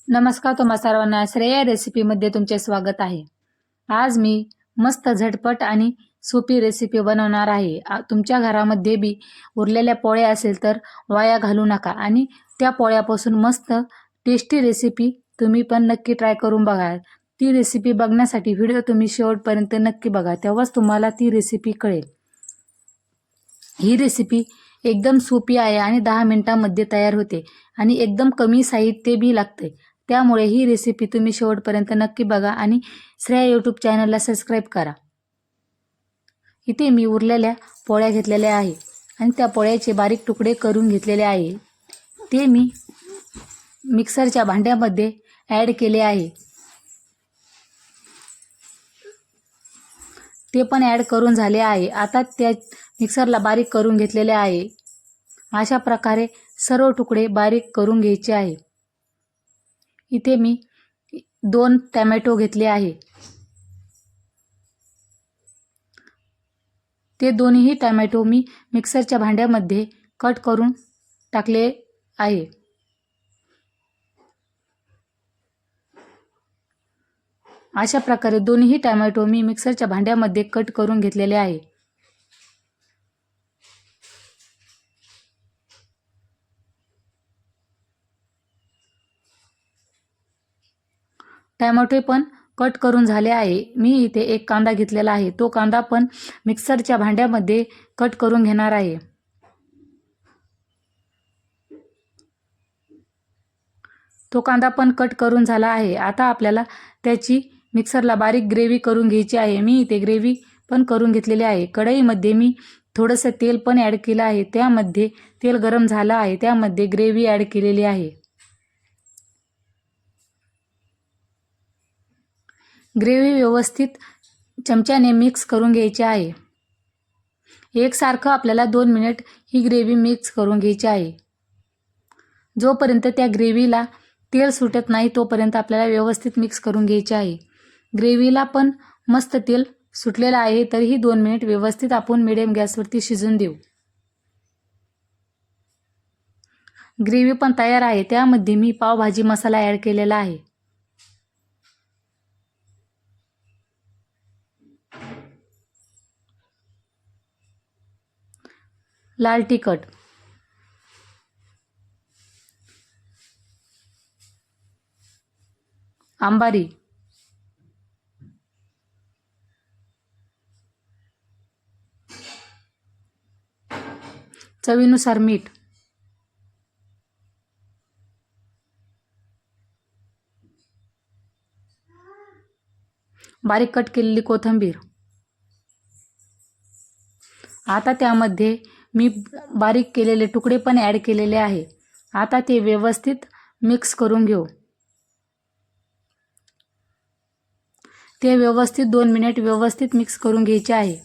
नमस्कार तुम्हा सर्वांना श्रेया रेसिपीमध्ये तुमचे स्वागत आहे। आज मी मस्त झटपट आणि सोपी रेसिपी बनवणार आहे। तुमच्या घरामध्ये बी उरलेल्या पोळ्या असेल तर वाया घालू नका आणि त्या पोळ्यापासून मस्त टेस्टी रेसिपी तुम्ही पण नक्की ट्राय करून बघा। ती रेसिपी बघण्यासाठी व्हिडिओ तुम्ही शेवटपर्यंत नक्की बघा, तेव्हाच तुम्हाला ती रेसिपी कळेल। ही रेसिपी एकदम सोपी आहे आणि 10 मिनिटांमध्ये तयार होते आणि एकदम कमी साहित्य बी लागते। त्यामुळे ही रेसिपी तुम्ही शेवटपर्यंत नक्की बघा आणि श्रेया यूट्यूब चॅनलला सबस्क्राईब करा। इथे मी उरलेल्या पोळ्या घेतलेल्या आहे आणि त्या पोळ्याचे बारीक तुकडे करून घेतलेले आहे। ते मी मिक्सरच्या भांड्यामध्ये ॲड केले आहे। ते पण ॲड करून झाले आहे। आता त्या मिक्सरला बारीक करून घेतलेले आहे। अशा प्रकारे सर्व तुकडे बारीक करून घ्यायचे आहे। इथे मी 2 टोमॅटो घेतले आहे। ते दोन्ही टोमॅटो मी मिक्सरच्या भांड्यामध्ये कट करून टाकले आहे। अशा प्रकारे दोन्ही टोमॅटो मी मिक्सरच्या भांड्यामध्ये कट करून घेतलेले आहे। टोमॅटो पण कट करून झाले आहे। मी इथे एक कांदा घेतलेला आहे, तो कांदा पण मिक्सरच्या भांड्यामध्ये कट करून घेणार आहे। तो कांदा पण कट करून झाला आहे। आता आपल्याला त्याची मिक्सरला बारीक ग्रेव्ही करून घ्यायची आहे। मी इथे ग्रेव्ही पण करून घेतलेली आहे। कढईमध्ये मी थोडंसं तेल पण ॲड केलं आहे। त्यामध्ये तेल गरम झालं आहे, त्यामध्ये ग्रेव्ही ॲड केलेली आहे। ग्रेव्ही व्यवस्थित चमच्याने मिक्स करून घ्यायची आहे। एकसारखं आपल्याला 2 मिनिट ही ग्रेव्ही मिक्स करून घ्यायची आहे। जोपर्यंत त्या ग्रेव्हीला तेल सुटत नाही तोपर्यंत आपल्याला व्यवस्थित मिक्स करून घ्यायचे आहे। ग्रेव्हीला पण मस्त तेल सुटलेलं आहे, तरीही 2 मिनिट व्यवस्थित आपण मिडियम गॅसवरती शिजून देऊ। ग्रेव्ही पण तयार आहे। त्यामध्ये मी पावभाजी मसाला ॲड केलेला आहे। लाल तिखट, अंबारी, चवीनुसार मीठ, बारीक कट केलेली कोथिंबीर। आता त्यामध्ये मी बारीक केलेले तुकडे पण ॲड केलेले आहे। आता ते व्यवस्थित मिक्स करून घेऊ। ते व्यवस्थित 2 मिनिट व्यवस्थित मिक्स करून घ्यायचे आहे।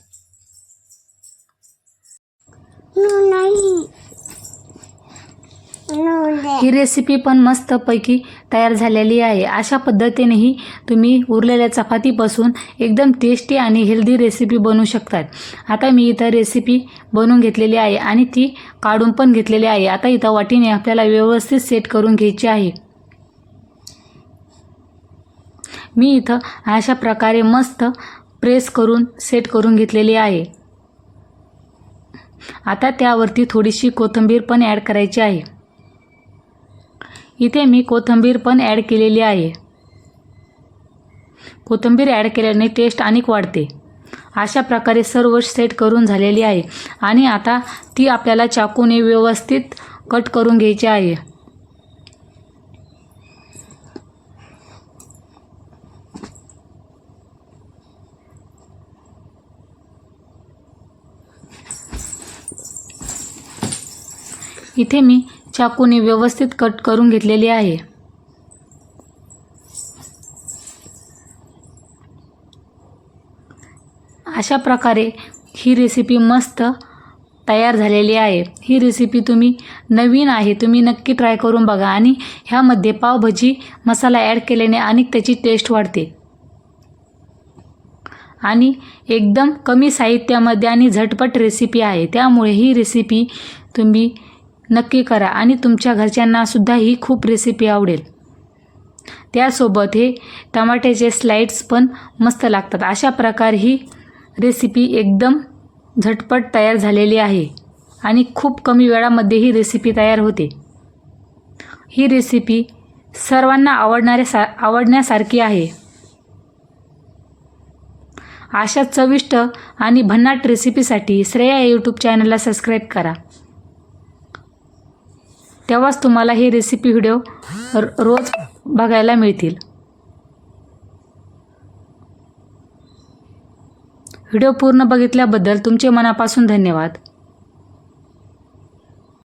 ही रेसिपी पण मस्तपैकी तयार झालेली आहे। अशा पद्धतीनेही तुम्ही उरलेल्या चपातीपासून एकदम टेस्टी आणि हेल्दी रेसिपी बनवू शकतात। आता मी इथं रेसिपी बनवून घेतलेली आहे आणि ती काढून पण घेतलेली आहे। आता इथं वाटीने आपल्याला व्यवस्थित सेट करून घ्यायची आहे। मी इथं अशा प्रकारे मस्त प्रेस करून सेट करून घेतलेली आहे। आता त्यावरती थोडीशी कोथिंबीर पण ॲड करायची आहे। इथे मी कोथिंबीर पण ॲड केलेली आहे। कोथिंबीर ॲड केल्याने टेस्ट अनेक वाढते। अशा प्रकारे सर्व सेट करून झालेली आहे आणि आता ती आपल्याला चाकूने व्यवस्थित कट करून घ्यायची आहे। इथे मी चाकूने व्यवस्थित कट करून घेतलेली आहे। अशा प्रकारे ही रेसिपी मस्त तयार झालेली आहे। ही रेसिपी तुम्ही नवीन आहे, तुम्ही नक्की ट्राय करून बघा आणि ह्यामध्ये पावभाजी मसाला ॲड केल्याने अनेक त्याची टेस्ट वाढते आणि एकदम कमी साहित्यामध्ये आणि झटपट रेसिपी आहे। त्यामुळे ही रेसिपी तुम्ही नक्की करा आणि तुमच्या घरच्यांना सुद्धा ही खूप रेसिपी आवडेल। त्यासोबत हे टमाट्याचे स्लाइड्स पण मस्त लागतात. अशा प्रकारे ही रेसिपी एकदम झटपट तयार झालेली आहे आणि खूप कमी वेळामध्ये ही रेसिपी तयार होते. ही रेसिपी सर्वांना आवडण्यासारखी आहे. अशा चविष्ट आणि भन्नाट रेसिपीसाठी श्रेया यूट्यूब चॅनलला सबस्क्राईब करा. तेव्हाच तुम्हाला ही रेसिपी व्हिडिओ रोज बघायला मिळतील. व्हिडिओ पूर्ण बघितल्याबद्दल तुमचे मनापासून धन्यवाद.